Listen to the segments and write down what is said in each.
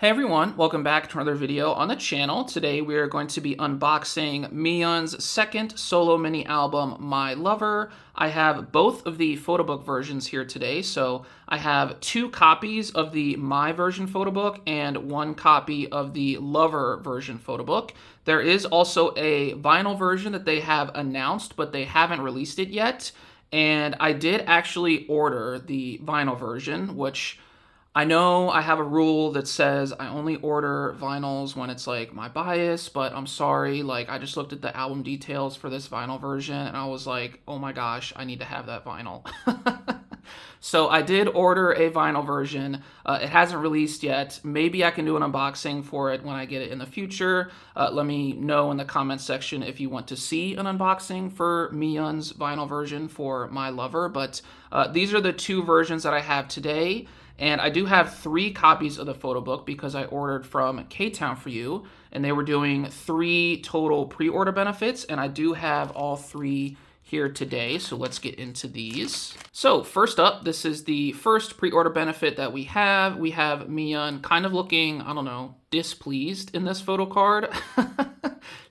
Hey everyone, welcome back to another video on the channel. Today we are going to be unboxing Miyeon's second solo mini album, My Lover. I have both of the Photobook versions here today, so I have 2 copies of the My version Photobook and 1 copy of the Lover version Photobook. There is also a vinyl version that they have announced, but they haven't released it yet. And I did actually order the vinyl version, which I know I have a rule that says I only order vinyls when it's like my bias, but I'm sorry, like I just looked at the album details for this vinyl version and I was like, oh my gosh, I need to have that vinyl. So I did order a vinyl version. It hasn't released yet. Maybe I can do an unboxing for it when I get it in the future. Let me know in the comments section if you want to see an unboxing for Miyeon's vinyl version for My Lover. But these are the 2 versions that I have today. And I do have 3 copies of the Photobook because I ordered from Ktown for You, and they were doing 3 total pre-order benefits, and I do have all 3 here today, so let's get into these. So first up, this is the first pre-order benefit that we have. We have Miyeon kind of looking, I don't know, displeased in this photo card.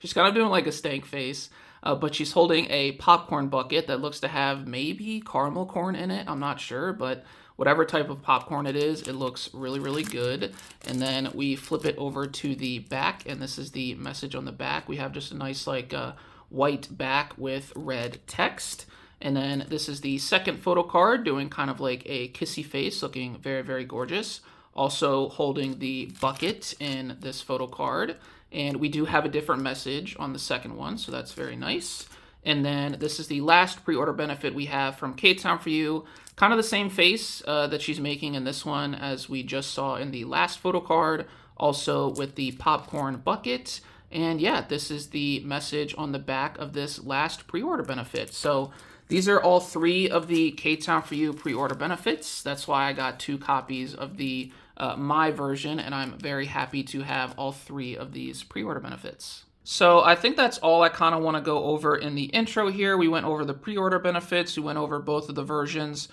She's kind of doing like a stank face. But she's holding a popcorn bucket that looks to have maybe caramel corn in it. I'm not sure, but whatever type of popcorn it is, it looks really, really good. And then we flip it over to the back, and this is the message on the back. We have just a nice like white back with red text. And then this is the second photo card doing kind of like a kissy face, looking very, very gorgeous. Also holding the bucket in this photo card. And we do have a different message on the second one, so that's very nice. And then this is the last pre-order benefit we have from Ktown for You. Kind of the same face that she's making in this one as we just saw in the last photo card. Also with the popcorn bucket. And yeah, this is the message on the back of this last pre-order benefit. So these are all 3 of the Ktown for You pre-order benefits. That's why I got 2 copies of the My version, and I'm very happy to have all 3 of these pre-order benefits. So I think that's all I kind of want to go over in the intro here. We went over the pre-order benefits. We went over both of the versions.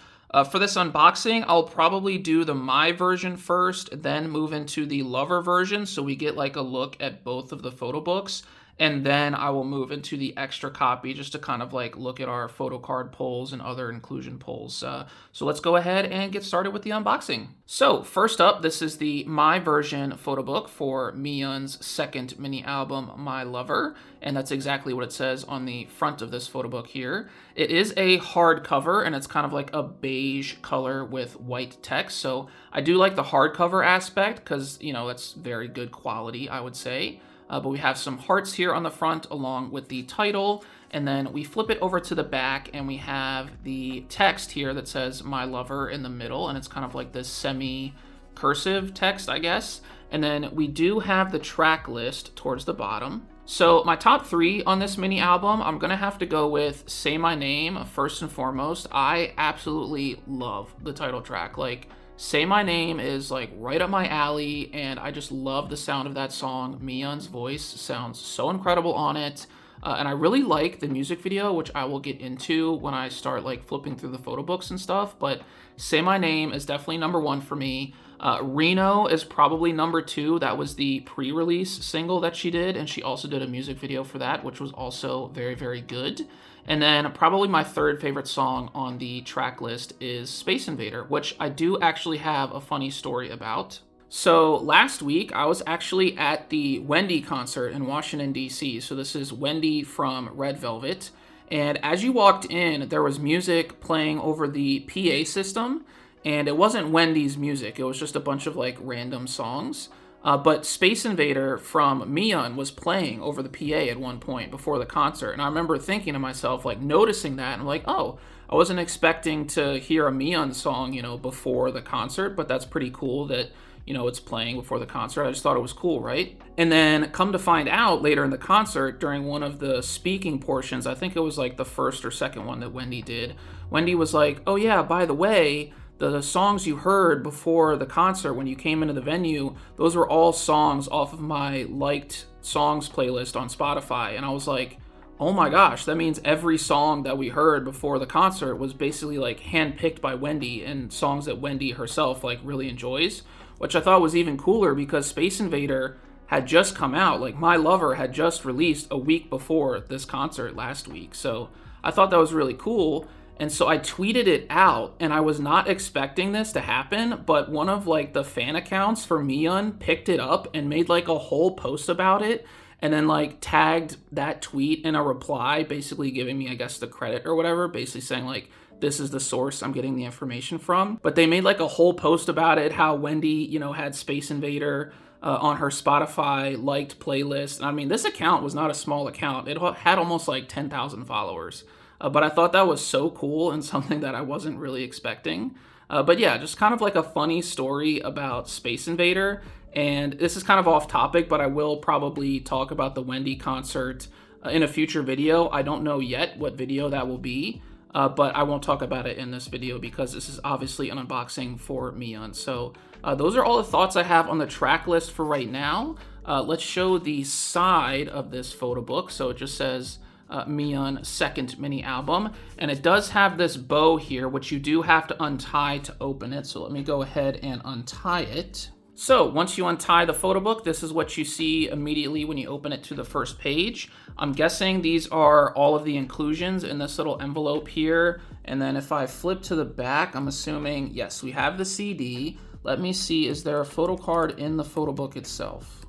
For this unboxing, I'll probably do the My version first, then move into the Lover version so we get like a look at both of the photo books. And then I will move into the extra copy just to kind of like look at our photo card polls and other inclusion polls. So let's go ahead and get started with the unboxing. So first up, this is the My version photo book for Miyeon's second mini album, My Lover. And that's exactly what it says on the front of this photo book here. It is a hardcover, and it's kind of like a beige color with white text. So I do like the hardcover aspect because, you know, that's very good quality, I would say. But we have some hearts here on the front along with the title, and then we flip it over to the back and we have the text here that says My Lover in the middle, and it's kind of like this semi-cursive text, I guess. And then we do have the track list towards the bottom. So my top 3 on this mini album, I'm gonna have to go with Say My Name first and foremost. I absolutely love the title track. Like, Say My Name is like right up my alley, and I just love the sound of that song. Miyeon's voice sounds so incredible on it. And I really like the music video, which I will get into when I start like flipping through the photo books and stuff. But Say My Name is definitely number 1 for me. Reno is probably number 2. That was the pre-release single that she did, and she also did a music video for that, which was also very, very good. And then probably my 3rd favorite song on the track list is Space Invader, which I do actually have a funny story about. So last week, I was actually at the Wendy concert in Washington, D.C. So this is Wendy from Red Velvet. And as you walked in, there was music playing over the PA system. And it wasn't Wendy's music. It was just a bunch of like random songs. But Space Invader from Miyeon was playing over the PA at one point before the concert. And I remember thinking to myself, like noticing that, and I'm like, oh, I wasn't expecting to hear a Miyeon song, you know, before the concert, but that's pretty cool that, you know, it's playing before the concert. I just thought it was cool, right? And then come to find out later in the concert, during one of the speaking portions, I think it was like the first or second one that Wendy did, Wendy was like, oh yeah, by the way, the songs you heard before the concert when you came into the venue, those were all songs off of my liked songs playlist on Spotify. And I was like, oh my gosh, that means every song that we heard before the concert was basically like handpicked by Wendy and songs that Wendy herself like really enjoys, which I thought was even cooler because Space Invader had just come out. Like, My Lover had just released a week before this concert last week. So I thought that was really cool. And so I tweeted it out, and I was not expecting this to happen, but one of like the fan accounts for Miyeon picked it up and made like a whole post about it, and then like tagged that tweet in a reply, basically giving me, I guess, the credit or whatever, basically saying like, this is the source I'm getting the information from. But they made like a whole post about it, how Wendy, you know, had Space Invader on her Spotify liked playlist. And I mean, this account was not a small account. It had almost like 10,000 followers. But I thought that was so cool and something that I wasn't really expecting. But yeah, just kind of like a funny story about Space Invader. And this is kind of off topic, but I will probably talk about the Wendy concert in a future video. I don't know yet what video that will be, but I won't talk about it in this video because this is obviously an unboxing for Miyeon. So those are all the thoughts I have on the track list for right now. Let's show the side of this photo book. So it just says Miyeon second mini album, and it does have this bow here, which you do have to untie to open it. So let me go ahead and untie it. So once you untie the photo book, this is what you see immediately when you open it to the first page. I'm guessing these are all of the inclusions in this little envelope here. And then if I flip to the back, I'm assuming, yes, we have the CD. Let me see, is there a photo card in the photo book itself?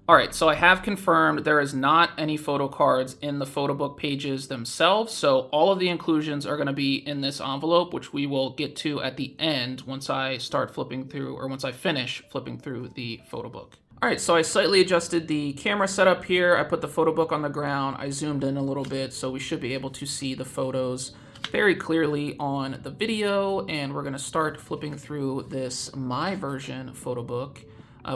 All right, so I have confirmed there is not any photo cards in the photo book pages themselves. So all of the inclusions are going to be in this envelope, which we will get to at the end once I start flipping through, or once I finish flipping through the photo book. All right, so I slightly adjusted the camera setup here. I put the photo book on the ground. I zoomed in a little bit, so we should be able to see the photos very clearly on the video. And we're going to start flipping through this My Version photo book.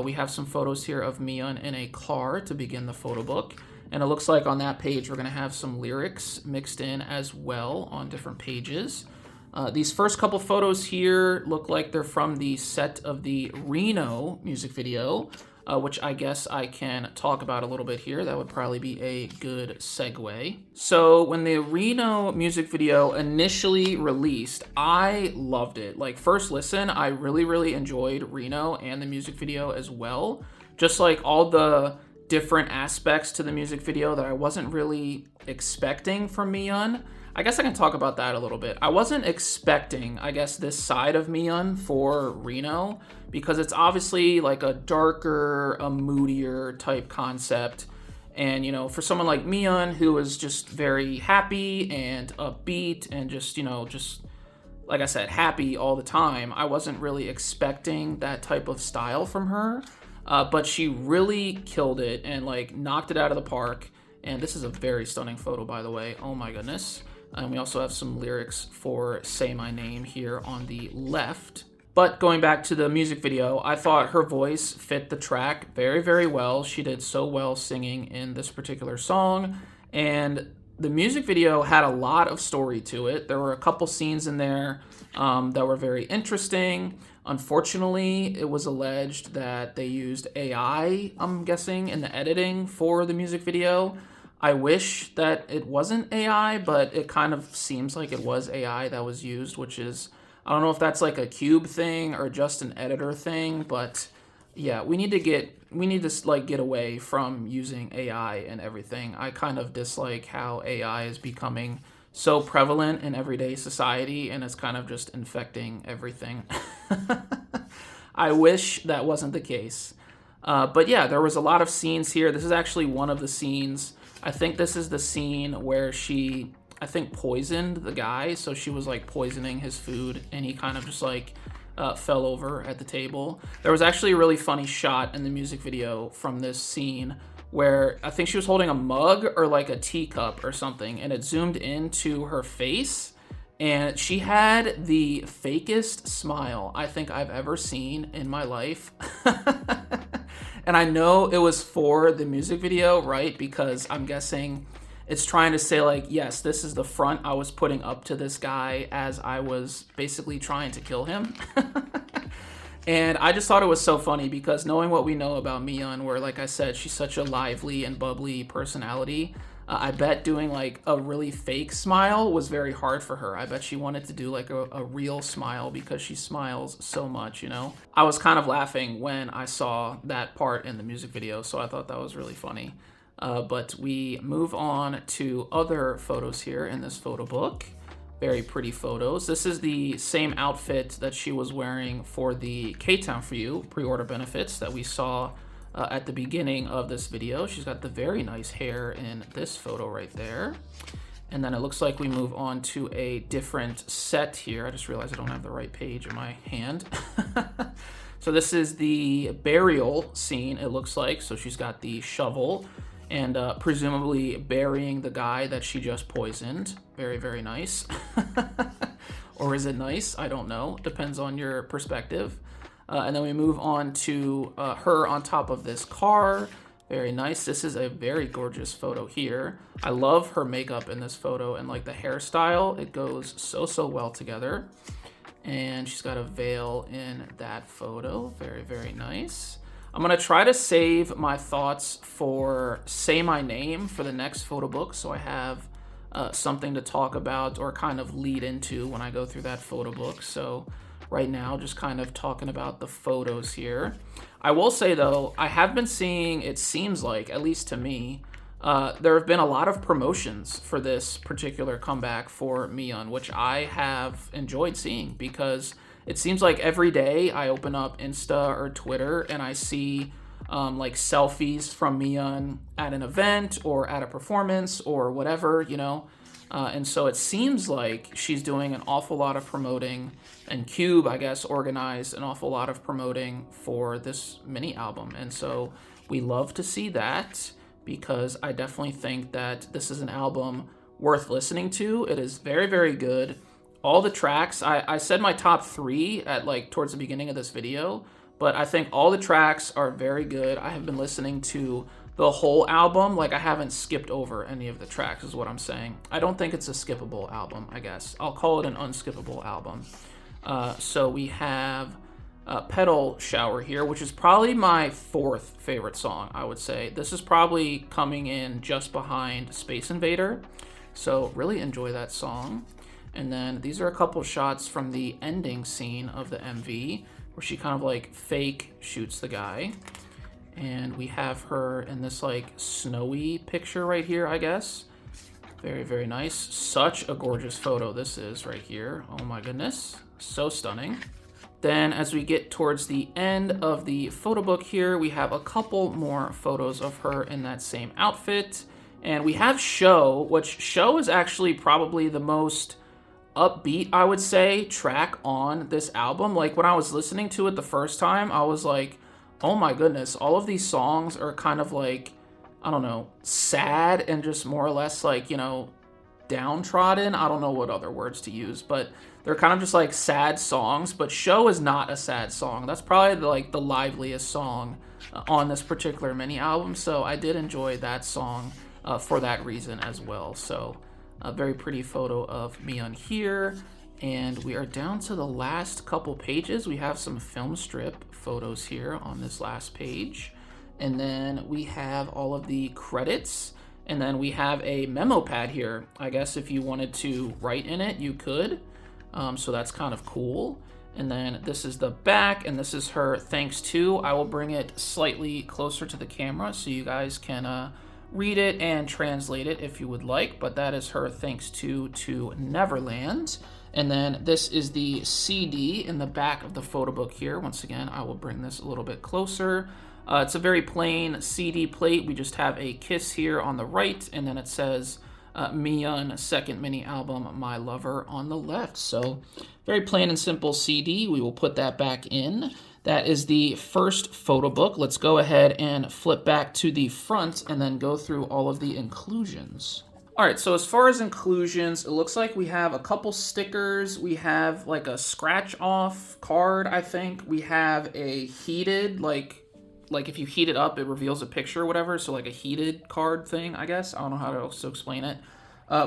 We have some photos here of Miyeon in a car to begin the photo book. And it looks like on that page, we're going to have some lyrics mixed in as well on different pages. These first couple photos here look like they're from the set of the Reno music video, which I guess I can talk about a little bit here. That would probably be a good segue. So when the Reno music video initially released, I loved it. Like, first listen, I really, really enjoyed Reno and the music video as well. Just like all the different aspects to the music video that I wasn't really expecting from Miyeon. I guess I can talk about that a little bit. I wasn't expecting, I guess, this side of Miyeon for Reno, because it's obviously like a darker, a moodier type concept. And, you know, for someone like Miyeon, who is just very happy and upbeat and just, you know, just, like I said, happy all the time, I wasn't really expecting that type of style from her. But she really killed it and, like, knocked it out of the park. And this is a very stunning photo, by the way. Oh, my goodness. And we also have some lyrics for Say My Name here on the left. But going back to the music video, I thought her voice fit the track very, very well. She did so well singing in this particular song. And the music video had a lot of story to it. There were a couple scenes in there that were very interesting. Unfortunately, it was alleged that they used AI, I'm guessing, in the editing for the music video. I wish that it wasn't AI, but it kind of seems like it was AI that was used, which is, I don't know if that's like a Cube thing or just an editor thing, but yeah, we need to get away from using AI and everything. I kind of dislike how AI is becoming so prevalent in everyday society, and it's kind of just infecting everything. I wish that wasn't the case. But yeah, there was a lot of scenes here. This is actually one of the scenes. I think this is the scene where she, I think, poisoned the guy. So she was like poisoning his food, and he kind of just like fell over at the table. There was actually a really funny shot in the music video from this scene where I think she was holding a mug or like a teacup or something, and it zoomed into her face, and she had the fakest smile I think I've ever seen in my life. And I know it was for the music video, right? Because I'm guessing it's trying to say like, yes, this is the front I was putting up to this guy as I was basically trying to kill him. And I just thought it was so funny because knowing what we know about Miyeon, where, like I said, she's such a lively and bubbly personality, I bet doing like a really fake smile was very hard for her. I bet she wanted to do like a real smile because she smiles so much, you know? I was kind of laughing when I saw that part in the music video, so I thought that was really funny. But we move on to other photos here in this photo book. Very pretty photos. This is the same outfit that she was wearing for the K-Town For You pre-order benefits that we saw at the beginning of this video. She's got the very nice hair in this photo right there. And then it looks like we move on to a different set here. I just realized I don't have the right page in my hand. So this is the burial scene, it looks like. So she's got the shovel and presumably burying the guy that she just poisoned. Very, very nice. Or is it nice? I don't know. Depends on your perspective. And then we move on to her on top of this car. Very nice. This is a very gorgeous photo here. I love her makeup in this photo and like the hairstyle. It goes so well together. And she's got a veil in that photo. Very, very nice. I'm gonna try to save my thoughts for Say My Name for the next photo book, so I have something to talk about or kind of lead into when I go through that photo book. So right now, just kind of talking about the photos here. I will say though, I have been seeing, it seems like, at least to me, there have been a lot of promotions for this particular comeback for Miyeon, which I have enjoyed seeing because it seems like every day I open up Insta or Twitter and I see like selfies from Miyeon at an event or at a performance or whatever, you know. And so it seems like she's doing an awful lot of promoting, and Cube, I guess, organized an awful lot of promoting for this mini album. And so we love to see that because I definitely think that this is an album worth listening to. It is very, very good. All the tracks, I said my top 3 at like towards the beginning of this video, but I think all the tracks are very good. I have been listening to the whole album. Like I haven't skipped over any of the tracks is what I'm saying. I don't think it's a skippable album, I guess. I'll call it an unskippable album. So we have Petal Shower here, which is probably my 4th favorite song, I would say. This is probably coming in just behind Space Invader. So really enjoy that song. And then these are a couple shots from the ending scene of the MV where she kind of like fake shoots the guy. And we have her in this like snowy picture right here, I guess. Very, very nice. Such a gorgeous photo this is right here. Oh my goodness. So stunning. Then as we get towards the end of the photo book here, we have a couple more photos of her in that same outfit. And we have Show, which Show is actually probably the most upbeat, I would say, track on this album. Like when I was listening to it the first time, I was like, oh my goodness, all of these songs are kind of like, I don't know, sad and just more or less like, you know, downtrodden. I don't know what other words to use, but they're kind of just like sad songs. But Show is not a sad song. That's probably like the liveliest song on this particular mini album. So I did enjoy that song for that reason as well. So a very pretty photo of Miyeon here. And we are down to the last couple pages. We have some film strip photos here on this last page. And then we have all of the credits. And then we have a memo pad here. I guess if you wanted to write in it, you could. So that's kind of cool. And then this is the back, and this is her thanks to. I will bring it slightly closer to the camera so you guys can read it and translate it if you would like. But that is her thanks to Neverland. And then this is the CD in the back of the photo book here. Once again, I will bring this a little bit closer. It's a very plain CD plate. We just have a kiss here on the right, and then it says Miyeon second mini album, My Lover, on the left. So very plain and simple CD. We will put that back in. That is the first photo book. Let's go ahead and flip back to the front and then go through all of the inclusions. All right, so as far as inclusions, it looks like we have a couple stickers. We have like a scratch off card, I think. We have a heated, like if you heat it up, it reveals a picture or whatever. So like a heated card thing, I guess. I don't know how to also explain it.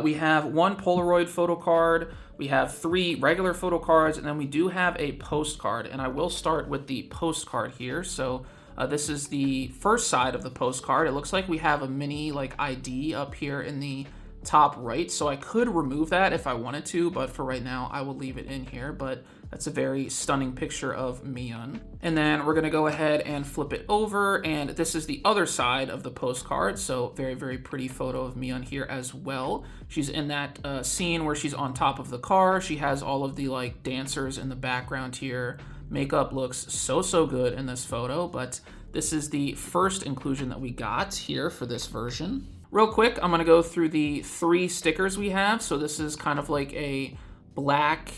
We have one Polaroid photo card. We have 3 regular photo cards, and then we do have a postcard. And I will start with the postcard here. So This is the first side of the postcard. It looks like we have a mini like ID up here in the top right, so I could remove that if I wanted to, but for right now I will leave it in here. But that's a very stunning picture of Miyeon. And then we're gonna go ahead and flip it over, and this is the other side of the postcard. So very, very pretty photo of Miyeon here as well. She's in that scene where she's on top of the car. She has all of the like dancers in the background here. Makeup looks so good in this photo, but this is the first inclusion that we got here for this version. Real quick, I'm gonna go through the 3 stickers we have. So this is kind of like a black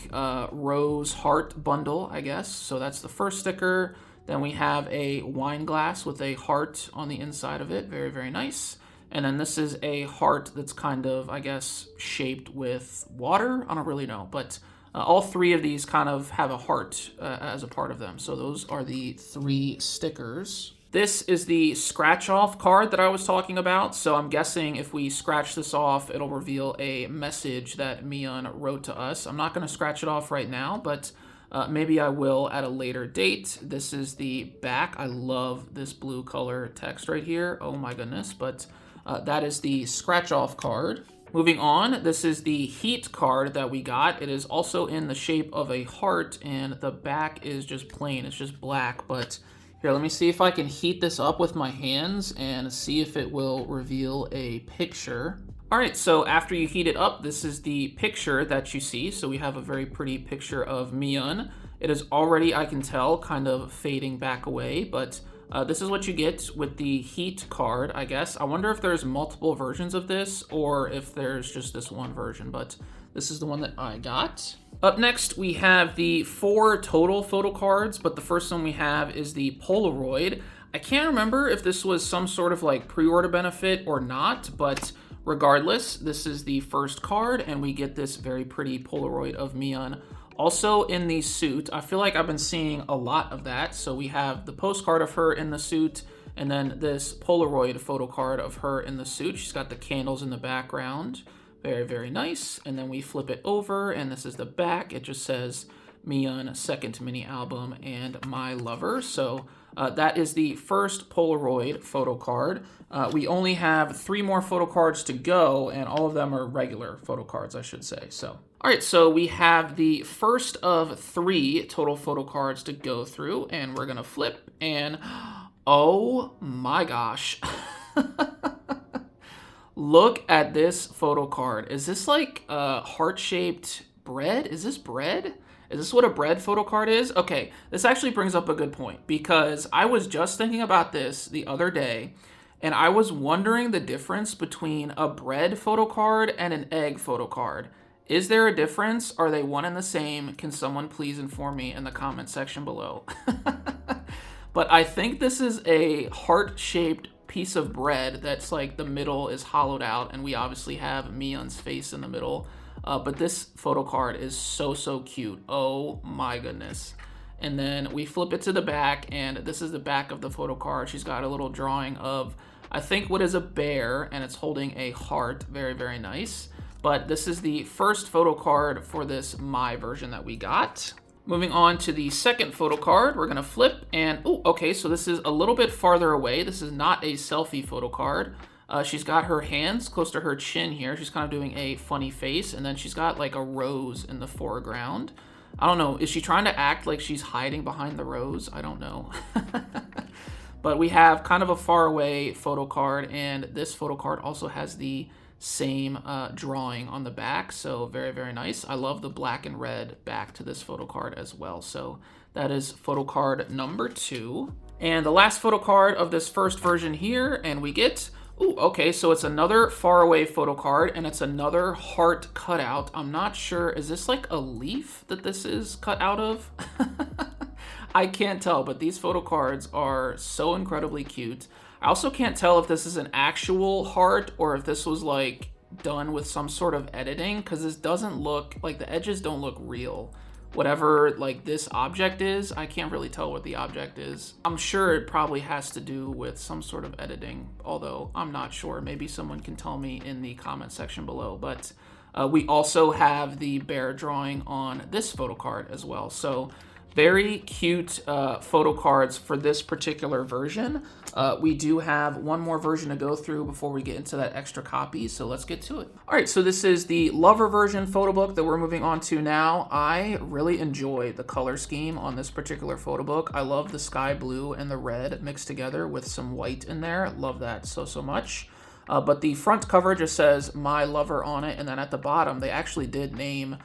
rose heart bundle, I guess. So that's the first sticker. Then we have a wine glass with a heart on the inside of it. Very, very nice. And then this is a heart that's kind of, I guess, shaped with water. I don't really know, but all 3 of these kind of have a heart as a part of them. So those are the 3 stickers. This is the scratch off card that I was talking about. So I'm guessing if we scratch this off, it'll reveal a message that Miyeon wrote to us. I'm not going to scratch it off right now, but maybe I will at a later date. This is the back. I love this blue color text right here. Oh my goodness. But that is the scratch off card. Moving on, this is the heat card that we got. It is also in the shape of a heart, and the back is just plain. It's just black, but here, let me see if I can heat this up with my hands and see if it will reveal a picture. All right, so after you heat it up, this is the picture that you see. So we have a very pretty picture of Miyeon. It is already, I can tell, kind of fading back away, but this is what you get with the heat card, I guess. I wonder if there's multiple versions of this or if there's just this one version, but this is the one that I got. Up next, we have the 4 total photo cards, but the first one we have is the Polaroid. I can't remember if this was some sort of like pre-order benefit or not, but regardless, this is the first card, and we get this very pretty Polaroid of Miyeon. Also in the suit, I feel like I've been seeing a lot of that. So we have the postcard of her in the suit, and then this Polaroid photo card of her in the suit. She's got the candles in the background. Very, very nice. And then we flip it over, and this is the back. It just says Miyeon second mini album and My Lover. So that is the first Polaroid photo card. We only have 3 more photo cards to go, and all of them are regular photo cards, I should say. So, all right, so we have the first of 3 total photo cards to go through, and we're gonna flip, and oh my gosh. Look at this photo card. Is this like heart-shaped bread? Is this bread? Is this what a bread photo card is? Okay, this actually brings up a good point, because I was just thinking about this the other day, and I was wondering the difference between a bread photo card and an egg photo card. Is there a difference? Are they one and the same? Can someone please inform me in the comment section below? But I think this is a heart-shaped piece of bread that's like the middle is hollowed out, and we obviously have Miyeon's face in the middle. But this photo card is so cute. Oh my goodness. And then we flip it to the back, and this is the back of the photo card. She's got a little drawing of, I think, what is a bear, and it's holding a heart. Very, very nice. But this is the first photo card for this My version that we got. Moving on to the second photo card, we're gonna flip, and oh, okay, so this is a little bit farther away. This is not a selfie photo card. She's got her hands close to her chin here. She's kind of doing a funny face, and then she's got like a rose in the foreground. I don't know, is she trying to act like she's hiding behind the rose? I don't know. But we have kind of a far away photo card, and this photo card also has the same drawing on the back, so very, very nice. I love the black and red back to this photo card as well. So that is photo card number 2. And the last photo card of this first version here, and we get, ooh, okay, so it's another far away photo card, and it's another heart cutout. I'm not sure, is this like a leaf that this is cut out of? I can't tell, but these photo cards are so incredibly cute. I also can't tell if this is an actual heart or if this was like done with some sort of editing, because this doesn't look like, the edges don't look real. Whatever like this object is, I can't really tell what the object is. I'm sure it probably has to do with some sort of editing, although I'm not sure. Maybe someone can tell me in the comment section below. But we also have the bear drawing on this photo card as well. So Very cute photo cards for this particular version. We do have one more version to go through before we get into that extra copy, so let's get to it. All right, so this is the Lover version photo book that we're moving on to now. I really enjoy the color scheme on this particular photo book. I love the sky blue and the red mixed together with some white in there. Love that so much. But the front cover just says My Lover on it, and then at the bottom they actually did name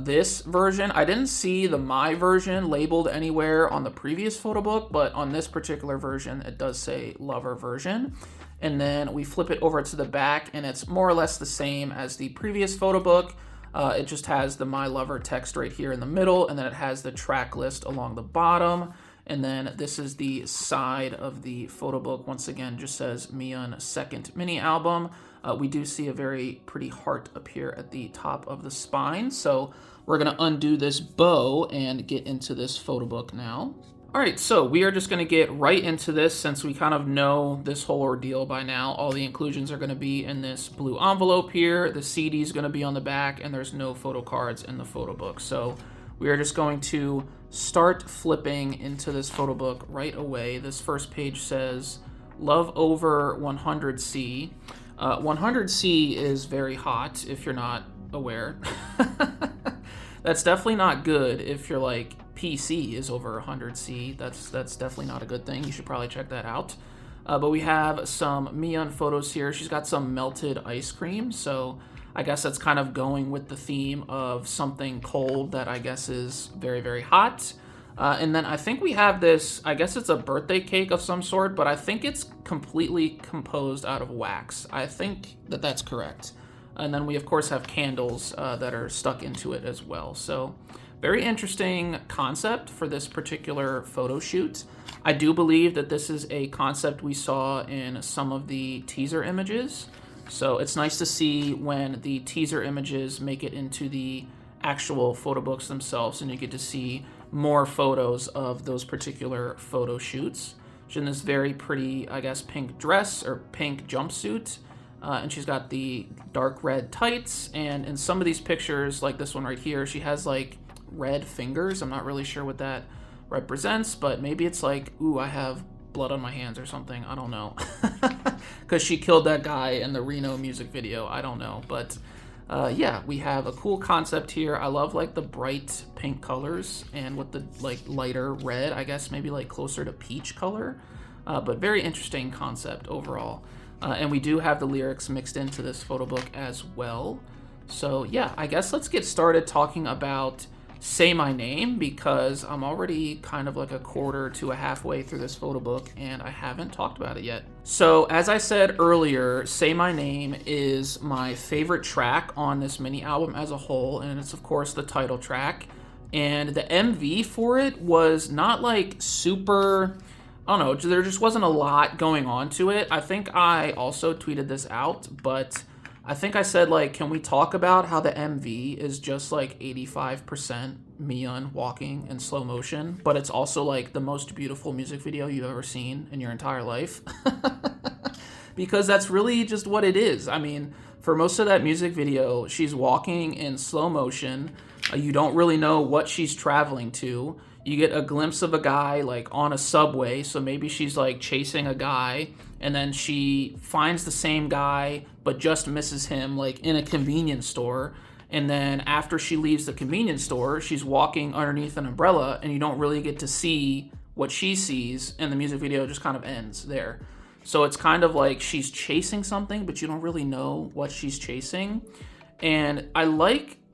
this version. I didn't see the My version labeled anywhere on the previous photo book, but on this particular version it does say Lover version. And then we flip it over to the back and it's more or less the same as the previous photo book. It just has the My Lover text right here in the middle, and then it has the track list along the bottom. And then this is the side of the photo book. Once again, just says Miyeon second mini album. We do see a very pretty heart appear at the top of the spine. So we're gonna undo this bow and get into this photo book now. All right, so we are just gonna get right into this since we kind of know this whole ordeal by now. All the inclusions are gonna be in this blue envelope here. The CD is gonna be on the back, and there's no photo cards in the photo book. So we are just going to start flipping into this photo book right away. This first page says Love Over 100C. 100C is very hot if you're not aware. That's definitely not good if you're like PC is over 100C. That's definitely not a good thing. You should probably check that out. But we have some Miyeon photos here. She's got some melted ice cream, so I guess that's kind of going with the theme of something cold that I guess is very hot. And then I think we have this, I guess it's a birthday cake of some sort, but I think it's completely composed out of wax. I think that that's correct. And then we of course have candles that are stuck into it as well. So very interesting concept for this particular photo shoot. I do believe that this is a concept we saw in some of the teaser images. So it's nice to see when the teaser images make it into the actual photo books themselves, and you get to see more photos of those particular photo shoots. She's in this very pretty, I guess, pink dress or pink jumpsuit, and she's got the dark red tights, and in some of these pictures, like this one right here, she has like red fingers. I'm not really sure what that represents, but maybe it's like, ooh, I have blood on my hands or something. I don't know. Because she killed that guy in the Reno music video. I don't know. But yeah, we have a cool concept here. I love like the bright pink colors and with the like lighter red, I guess maybe like closer to peach color. But very interesting concept overall. And we do have the lyrics mixed into this photo book as well. So yeah, I guess let's get started talking about Say My Name, because I'm already kind of like a quarter to a halfway through this photo book and I haven't talked about it yet. So as I said earlier, Say My Name is my favorite track on this mini album as a whole, and it's of course the title track. And the MV for it was not like super, I don't know, there just wasn't a lot going on to it. I think I also tweeted this out, but I think I said, like, can we talk about how the MV is just like 85% Miyeon walking in slow motion, but it's also like the most beautiful music video you've ever seen in your entire life? Because that's really just what it is. I mean, for most of that music video, she's walking in slow motion. You don't really know what she's traveling to. You get a glimpse of a guy like on a subway, so maybe she's like chasing a guy, and then she finds the same guy but just misses him like in a convenience store. And then after she leaves the convenience store, she's walking underneath an umbrella, and you don't really get to see what she sees, and the music video just kind of ends there. So it's kind of like she's chasing something, but you don't really know what she's chasing. And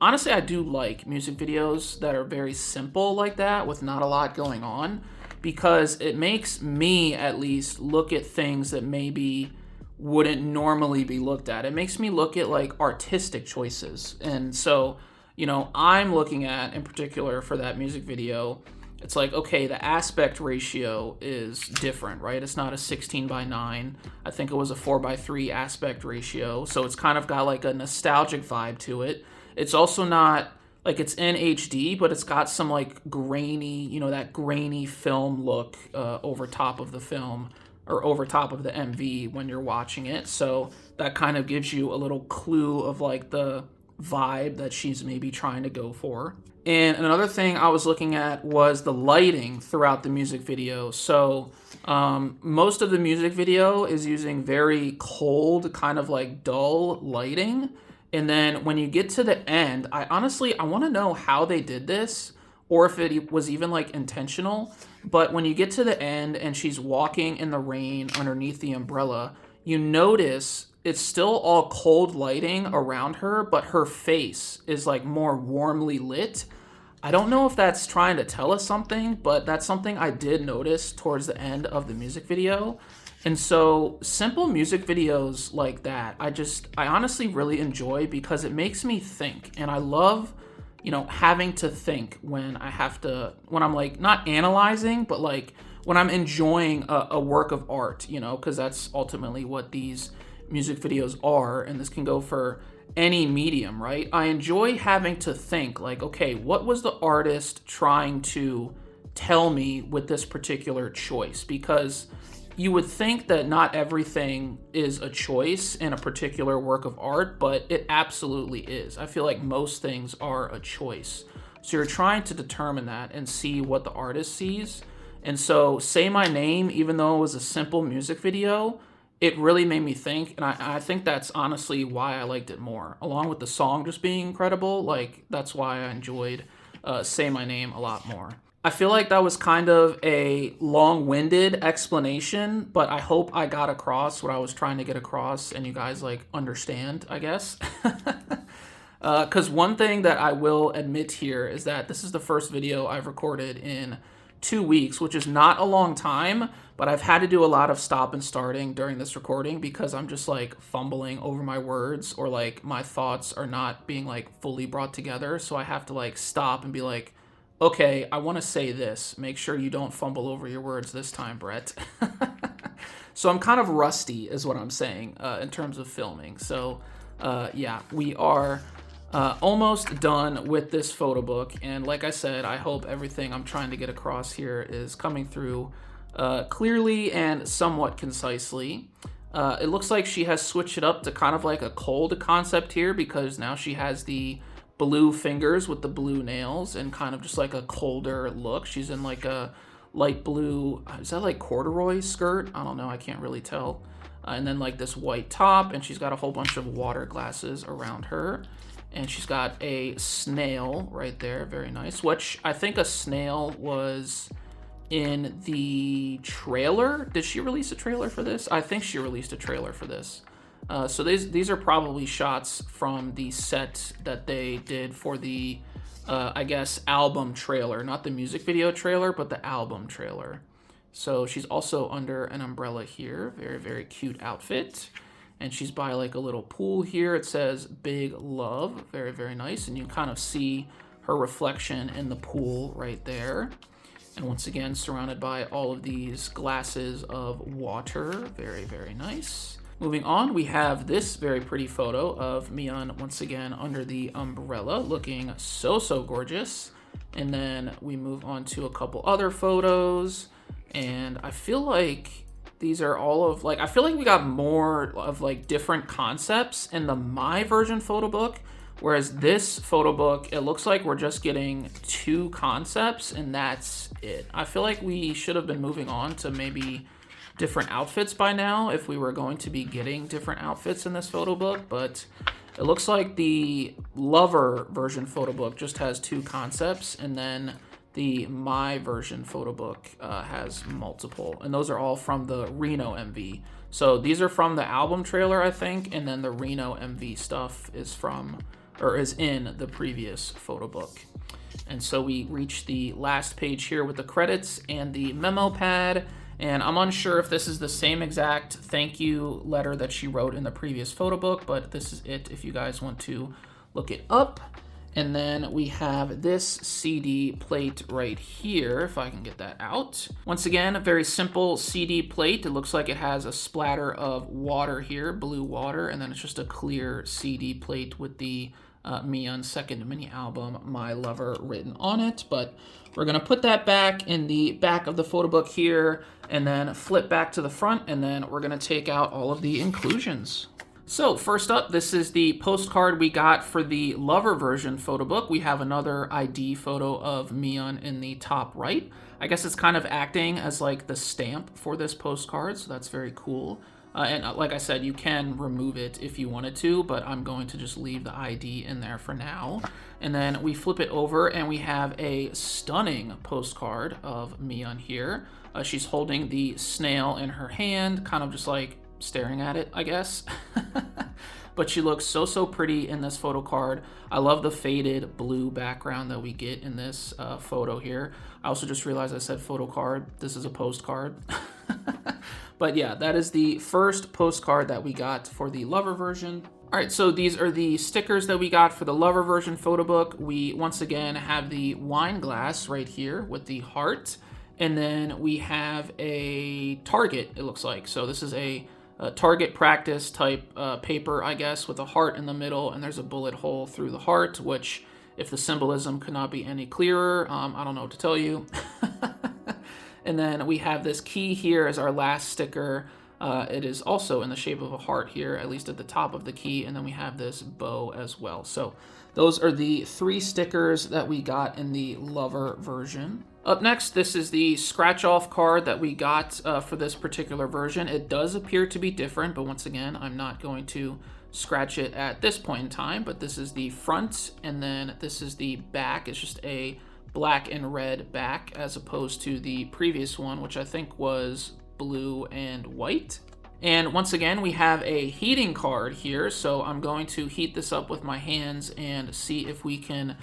honestly, I do like music videos that are very simple like that with not a lot going on, because it makes me at least look at things that maybe wouldn't normally be looked at. It makes me look at like artistic choices. And so, you know, I'm looking at in particular for that music video, it's like, okay, the aspect ratio is different, right? It's not a 16:9. I think it was a 4:3 aspect ratio. So it's kind of got like a nostalgic vibe to it. It's also not like it's in HD, but it's got some like grainy, you know, that grainy film look over top of the film or over top of the MV when you're watching it. So that kind of gives you a little clue of like the vibe that she's maybe trying to go for. And another thing I was looking at was the lighting throughout the music video. So most of the music video is using very cold, kind of like dull lighting. And then when you get to the end, I want to know how they did this or if it was even like intentional. But when you get to the end and she's walking in the rain underneath the umbrella, you notice it's still all cold lighting around her, but her face is like more warmly lit. I don't know if that's trying to tell us something, but that's something I did notice towards the end of the music video. And so simple music videos like that, I honestly really enjoy because it makes me think. And I love, having to think when I'm like not analyzing, but like when I'm enjoying a work of art, because that's ultimately what these music videos are. And this can go for any medium, right? I enjoy having to think like, okay, what was the artist trying to tell me with this particular choice? Because you would think that not everything is a choice in a particular work of art, but it absolutely is. I feel like most things are a choice. So you're trying to determine that and see what the artist sees. And so Say My Name, even though it was a simple music video, it really made me think, and I think that's honestly why I liked it more. Along with the song just being incredible, like that's why I enjoyed Say My Name a lot more. I feel like that was kind of a long-winded explanation, but I hope I got across what I was trying to get across and you guys like understand, I guess. Because one thing that I will admit here is that this is the first video I've recorded in 2 weeks, which is not a long time, but I've had to do a lot of stop and starting during this recording because I'm just like fumbling over my words or like my thoughts are not being like fully brought together. So I have to like stop and be like, okay, I want to say this. Make sure you don't fumble over your words this time, Brett. So I'm kind of rusty is what I'm saying in terms of filming. So yeah, we are almost done with this photo book. And like I said, I hope everything I'm trying to get across here is coming through clearly and somewhat concisely. It looks like she has switched it up to kind of like a cold concept here because now she has the blue fingers with the blue nails and kind of just like a colder look. She's in like a light blue, is that like corduroy skirt? I don't know, I can't really tell. And then like this white top, and she's got a whole bunch of water glasses around her. And she's got a snail right there, very nice, which I think a snail was in the trailer. Did she release a trailer for this? I think she released a trailer for this. So these are probably shots from the set that they did for the, I guess, album trailer. Not the music video trailer, but the album trailer. So she's also under an umbrella here. Very, very cute outfit. And she's by like a little pool here. It says Big Love. Very, very nice. And you can kind of see her reflection in the pool right there. And once again, surrounded by all of these glasses of water. Very, very nice. Moving on, we have this very pretty photo of Miyeon once again under the umbrella, looking so, so gorgeous. And then we move on to a couple other photos. And I feel like these are all of like, I feel like we got more of like different concepts in the My version photo book. Whereas this photo book, it looks like we're just getting 2 concepts and that's it. I feel like we should have been moving on to maybe different outfits by now if we were going to be getting different outfits in this photo book, but it looks like the Lover version photo book just has 2 concepts, and then the My version photo book has multiple, and those are all from the Reno MV. So these are from the album trailer, I think, and then the Reno MV stuff is from, or is in the previous photo book. And so we reach the last page here with the credits and the memo pad. And I'm unsure if this is the same exact thank you letter that she wrote in the previous photo book, but this is it if you guys want to look it up. And then we have this CD plate right here, if I can get that out. Once again, a very simple CD plate. It looks like it has a splatter of water here, blue water, and then it's just a clear CD plate with the Miyeon's second mini album, My Lover, written on it. But we're gonna put that back in the back of the photo book here and then flip back to the front, and then we're gonna take out all of the inclusions. So first up, this is the postcard we got for the lover version photo book. We have another ID photo of Miyeon in the top right. I guess it's kind of acting as like the stamp for this postcard, so that's very cool. And like I said, you can remove it if you wanted to, but I'm going to just leave the ID in there for now. And then we flip it over and we have a stunning postcard of Miyeon here. She's holding the snail in her hand, kind of just like staring at it, I guess. But she looks so pretty in this photo card. I love the faded blue background that we get in this photo here. I also just realized I said photo card. This is a postcard. But yeah, that is the first postcard that we got for the lover version. All right, so these are the stickers that we got for the lover version photo book. We once again have the wine glass right here with the heart. And then we have a target, it looks like. So this is a target practice type paper, I guess, with a heart in the middle, and there's a bullet hole through the heart, which, if the symbolism could not be any clearer, I don't know what to tell you. And then we have this key here as our last sticker. It is also in the shape of a heart here, at least at the top of the key, and then we have this bow as well. So those are the 3 stickers that we got in the lover version. Up next, this is the scratch-off card that we got for this particular version. It does appear to be different, but once again, I'm not going to scratch it at this point in time. But this is the front, and then this is the back. It's just a black and red back, as opposed to the previous one, which I think was blue and white. And once again, we have a heating card here, so I'm going to heat this up with my hands and see if we can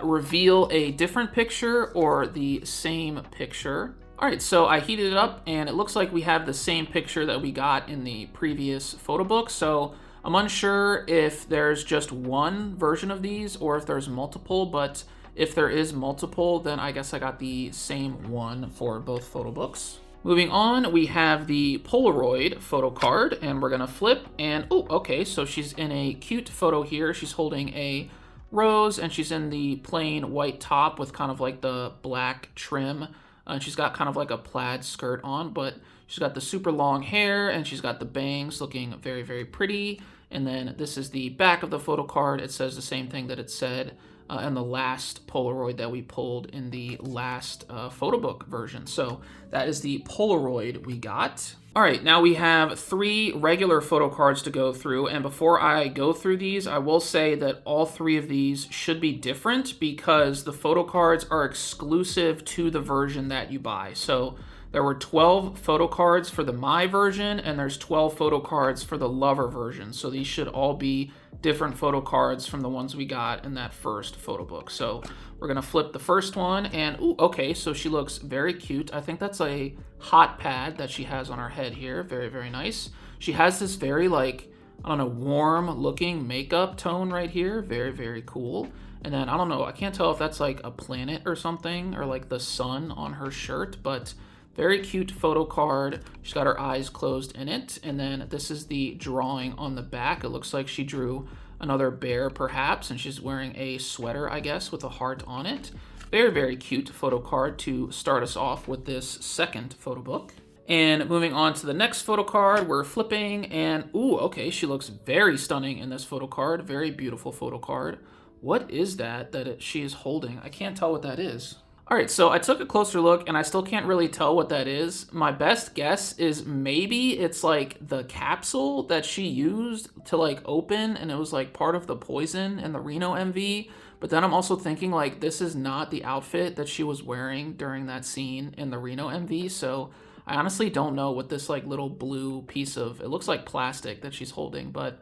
reveal a different picture or the same picture. All right, so I heated it up and it looks like we have the same picture that we got in the previous photo book. So I'm unsure if there's just one version of these or if there's multiple, but if there is multiple, then I guess I got the same one for both photo books. Moving on, we have the Polaroid photo card, and we're gonna flip, and oh, okay, so she's in a cute photo here. She's holding a rose, and she's in the plain white top with kind of like the black trim, and she's got kind of like a plaid skirt on, but she's got the super long hair, and she's got the bangs looking very pretty. And then this is the back of the photo card. It says the same thing that it said and the last Polaroid that we pulled in the last photo book version. So that is the Polaroid we got. All right, now we have 3 regular photo cards to go through, and before I go through these, I will say that all 3 of these should be different because the photo cards are exclusive to the version that you buy. So there were 12 photo cards for the My version, and there's 12 photo cards for the Lover version. So these should all be different photo cards from the ones we got in that first photo book. So we're gonna flip the first one, and ooh, okay, so she looks very cute. I think that's a hot pad that she has on her head here. Very nice. She has this very, like, I don't know, warm looking makeup tone right here. Very cool. And then I don't know, I can't tell if that's like a planet or something, or like the sun on her shirt, but very cute photo card. She's got her eyes closed in it. And then this is the drawing on the back. It looks like she drew another bear perhaps, and she's wearing a sweater, I guess, with a heart on it. Very cute photo card to start us off with this second photo book. And moving on to the next photo card, we're flipping, and ooh, okay, she looks very stunning in this photo card. Very beautiful photo card. What is that she is holding? I can't tell what that is. All right, so I took a closer look and I still can't really tell what that is. My best guess is maybe it's like the capsule that she used to like open, and it was like part of the poison in the Reno MV. But then I'm also thinking like this is not the outfit that she was wearing during that scene in the Reno MV. So I honestly don't know what this like little blue piece of, it looks like plastic that she's holding, but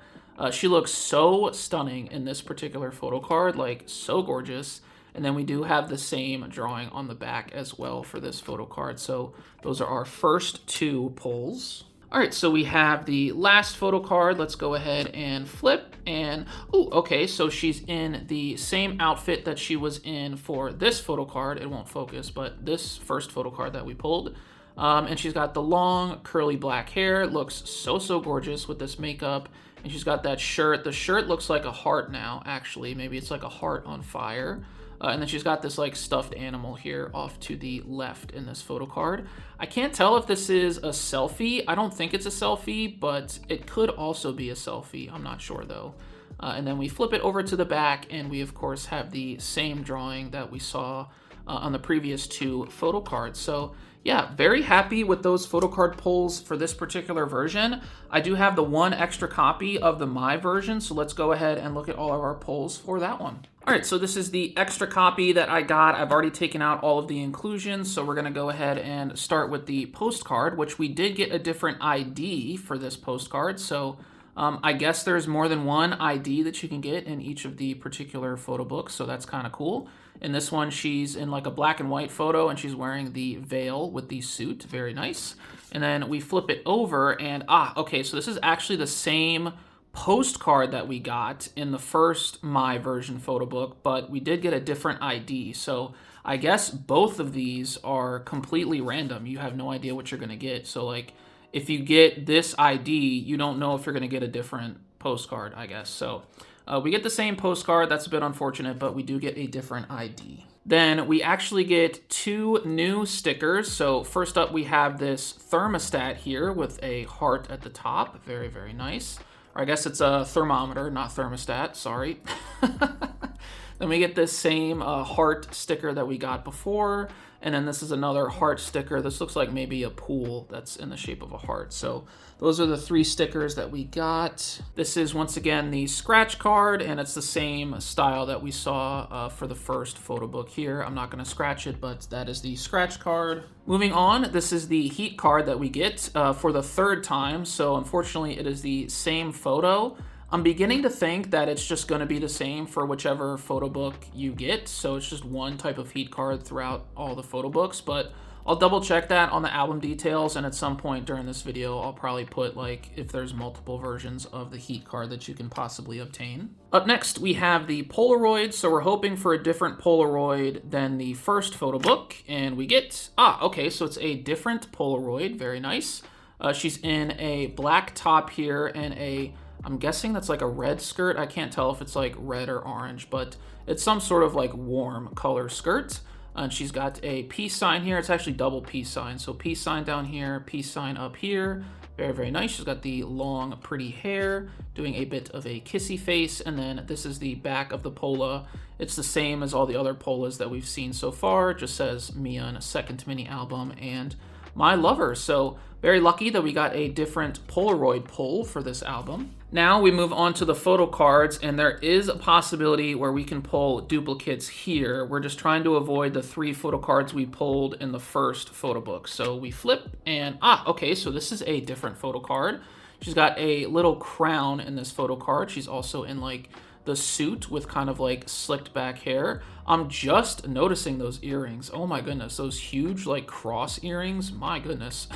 she looks so stunning in this particular photo card, like so gorgeous. And then we do have the same drawing on the back as well for this photo card. So those are our first 2 pulls. All right, so we have the last photo card. Let's go ahead and flip. And, oh, okay, so she's in the same outfit that she was in for this photo card. It won't focus, but this first photo card that we pulled. And she's got the long, curly black hair. It looks so gorgeous with this makeup. And she's got that shirt. The shirt looks like a heart now, actually. Maybe it's like a heart on fire. And then she's got this like stuffed animal here off to the left in this photo card. I can't tell if this is a selfie. I don't think it's a selfie, but it could also be a selfie. I'm not sure though. And then we flip it over to the back, and we of course have the same drawing that we saw on the previous two photo cards. So yeah, very happy with those photo card pulls for this particular version. I do have the one extra copy of the My version, so let's go ahead and look at all of our pulls for that one. All right, so this is the extra copy that I got. I've already taken out all of the inclusions, so we're gonna go ahead and start with the postcard, which we did get a different ID for this postcard. So I guess there's more than one ID that you can get in each of the particular photo books, so that's kind of cool. In this one, she's in like a black and white photo, and she's wearing the veil with the suit. Very nice. And then we flip it over, and okay, so this is actually the same postcard that we got in the first My version photo book, but we did get a different ID. So I guess both of these are completely random. You have no idea what you're gonna get. So like, if you get this ID, you don't know if you're going to get a different postcard, I guess. So we get the same postcard. That's a bit unfortunate, but we do get a different ID. Then we actually get two new stickers. So first up, we have this thermostat here with a heart at the top. Very, very nice. Or I guess it's a thermometer, not thermostat. Sorry. Then we get this same heart sticker that we got before. And then this is another heart sticker. This looks like maybe a pool that's in the shape of a heart. So those are the three stickers that we got. This is once again the scratch card, and it's the same style that we saw for the first photo book here. I'm not gonna scratch it, but that is the scratch card. Moving on, this is the heat card that we get for the third time. So unfortunately it is the same photo. I'm beginning to think that it's just going to be the same for whichever photo book you get. So it's just one type of heat card throughout all the photo books, but I'll double check that on the album details. And at some point during this video, I'll probably put like if there's multiple versions of the heat card that you can possibly obtain. Up next, we have the Polaroid. So we're hoping for a different Polaroid than the first photo book. And we get, okay, so it's a different Polaroid. Very nice. She's in a black top here and I'm guessing that's like a red skirt. I can't tell if it's like red or orange, but it's some sort of like warm color skirt. And she's got a peace sign here. It's actually double peace sign. So peace sign down here, peace sign up here. Very, very nice. She's got the long, pretty hair, doing a bit of a kissy face. And then this is the back of the Pola. It's the same as all the other Polas that we've seen so far. It just says Miyeon, second mini album, and My Lover. So very lucky that we got a different Polaroid pull for this album. Now we move on to the photo cards, and there is a possibility where we can pull duplicates here. We're just trying to avoid the three photo cards we pulled in the first photo book. So we flip and, okay, so this is a different photo card. She's got a little crown in this photo card. She's also in like the suit with kind of like slicked back hair. I'm just noticing those earrings. Oh my goodness, those huge like cross earrings. My goodness.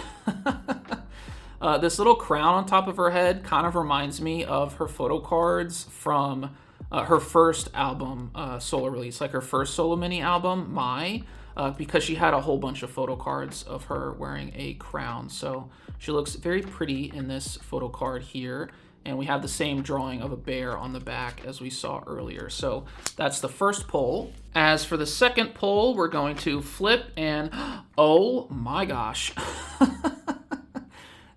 This little crown on top of her head kind of reminds me of her photo cards from her first album solo release, like her first solo mini album, because she had a whole bunch of photo cards of her wearing a crown. So she looks very pretty in this photo card here. And we have the same drawing of a bear on the back as we saw earlier. So that's the first poll. As for the second poll, we're going to flip and, oh my gosh.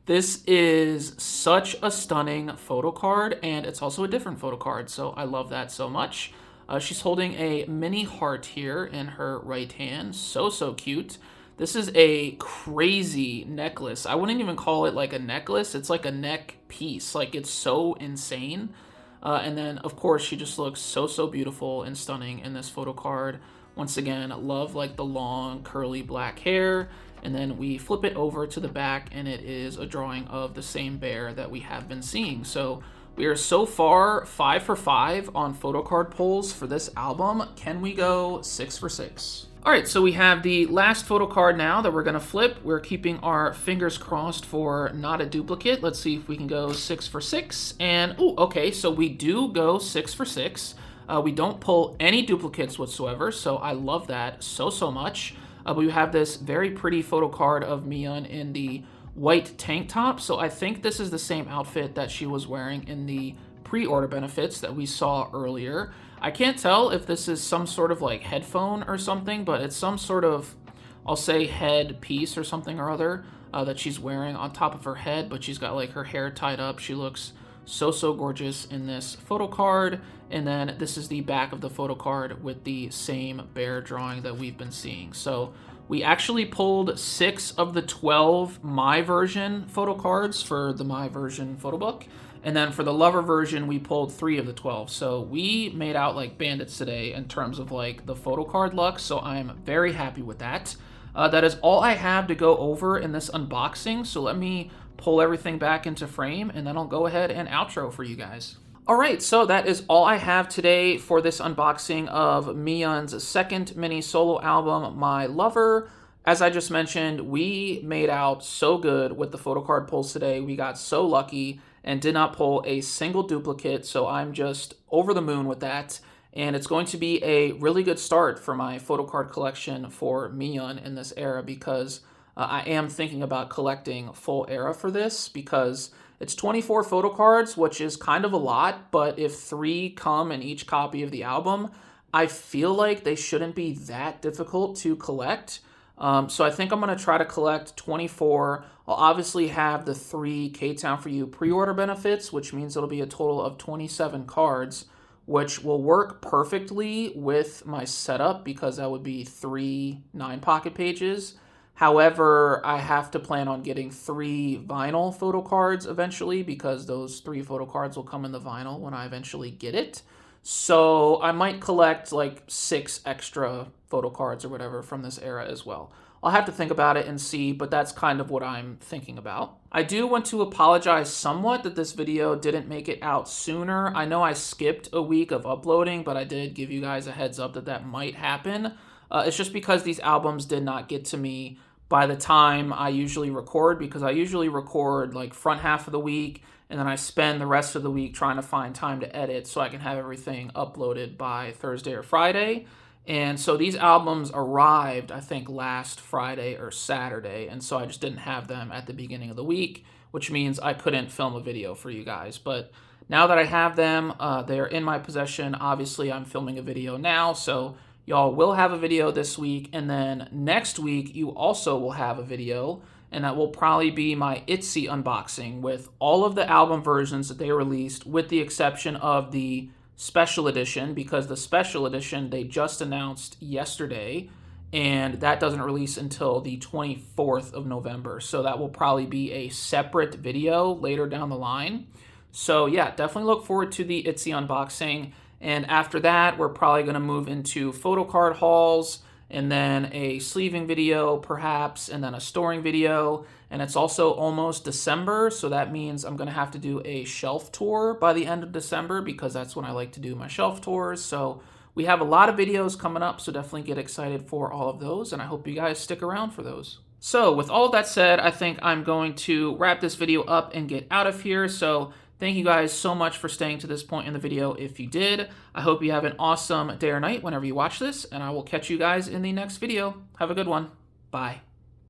This is such a stunning photo card, and it's also a different photo card, so I love that so much. She's holding a mini heart here in her right hand. So, so cute. This is a crazy necklace. I wouldn't even call it like a necklace. It's like a neck piece. Like, it's so insane. And then, of course, she just looks so, so beautiful and stunning in this photo card. Once again, love like the long, curly black hair. And then we flip it over to the back, and it is a drawing of the same bear that we have been seeing. So we are so far 5 for 5 on photo card pulls for this album. Can we go 6 for 6? All right, so we have the last photo card now that we're gonna flip. We're keeping our fingers crossed for not a duplicate. Let's see if we can go 6 for 6. And, oh, okay, so we do go 6 for 6. We don't pull any duplicates whatsoever, so I love that so, so much. But we have this very pretty photo card of Miyeon in the white tank top. So I think this is the same outfit that she was wearing in the pre-order benefits that we saw earlier. I can't tell if this is some sort of like headphone or something, but it's some sort of, I'll say head piece or something or other that she's wearing on top of her head, but she's got like her hair tied up. She looks so gorgeous in this photo card. And then this is the back of the photo card with the same bear drawing that we've been seeing. So we actually pulled 6 of the 12 My version photo cards for the My version photo book. And then for the Lover version, we pulled 3 of the 12. So we made out like bandits today in terms of like the photo card luck. So I'm very happy with that. That is all I have to go over in this unboxing. So let me pull everything back into frame and then I'll go ahead and outro for you guys. All right, so that is all I have today for this unboxing of Miyeon's second mini solo album, My Lover. As I just mentioned, we made out so good with the photo card pulls today. We got so lucky and did not pull a single duplicate, so I'm just over the moon with that. And it's going to be a really good start for my photo card collection for Miyeon in this era because I am thinking about collecting full era for this because it's 24 photo cards, which is kind of a lot, but if 3 come in each copy of the album, I feel like they shouldn't be that difficult to collect. So I think I'm going to try to collect 24. I'll obviously have the 3 K-Town For You pre-order benefits, which means it'll be a total of 27 cards, which will work perfectly with my setup because that would be 3 9-pocket pages. However, I have to plan on getting 3 vinyl photo cards eventually because those 3 photo cards will come in the vinyl when I eventually get it. So I might collect like 6 extra photo cards or whatever from this era as well. I'll have to think about it and see, but that's kind of what I'm thinking about. I do want to apologize somewhat that this video didn't make it out sooner. I know I skipped a week of uploading, but I did give you guys a heads up that that might happen. It's just because these albums did not get to me by the time I usually record, because I usually record like front half of the week and then I spend the rest of the week trying to find time to edit so I can have everything uploaded by Thursday or Friday. And so these albums arrived, I think, last Friday or Saturday, and so I just didn't have them at the beginning of the week, which means I couldn't film a video for you guys. But now that I have them, they are in my possession. Obviously, I'm filming a video now, so y'all will have a video this week, and then next week you also will have a video, and that will probably be my i-dle unboxing with all of the album versions that they released, with the exception of the special edition, because the special edition they just announced yesterday, and that doesn't release until the 24th of November. So that will probably be a separate video later down the line. So yeah, definitely look forward to the i-dle unboxing. And after that, we're probably going to move into photo card hauls, and then a sleeving video perhaps, and then a storing video. And it's also almost December, so that means I'm going to have to do a shelf tour by the end of December because that's when I like to do my shelf tours. So we have a lot of videos coming up, so definitely get excited for all of those, and I hope you guys stick around for those. So with all of that said, I think I'm going to wrap this video up and get out of here. So thank you guys so much for staying to this point in the video if you did. I hope you have an awesome day or night whenever you watch this, and I will catch you guys in the next video. Have a good one. Bye.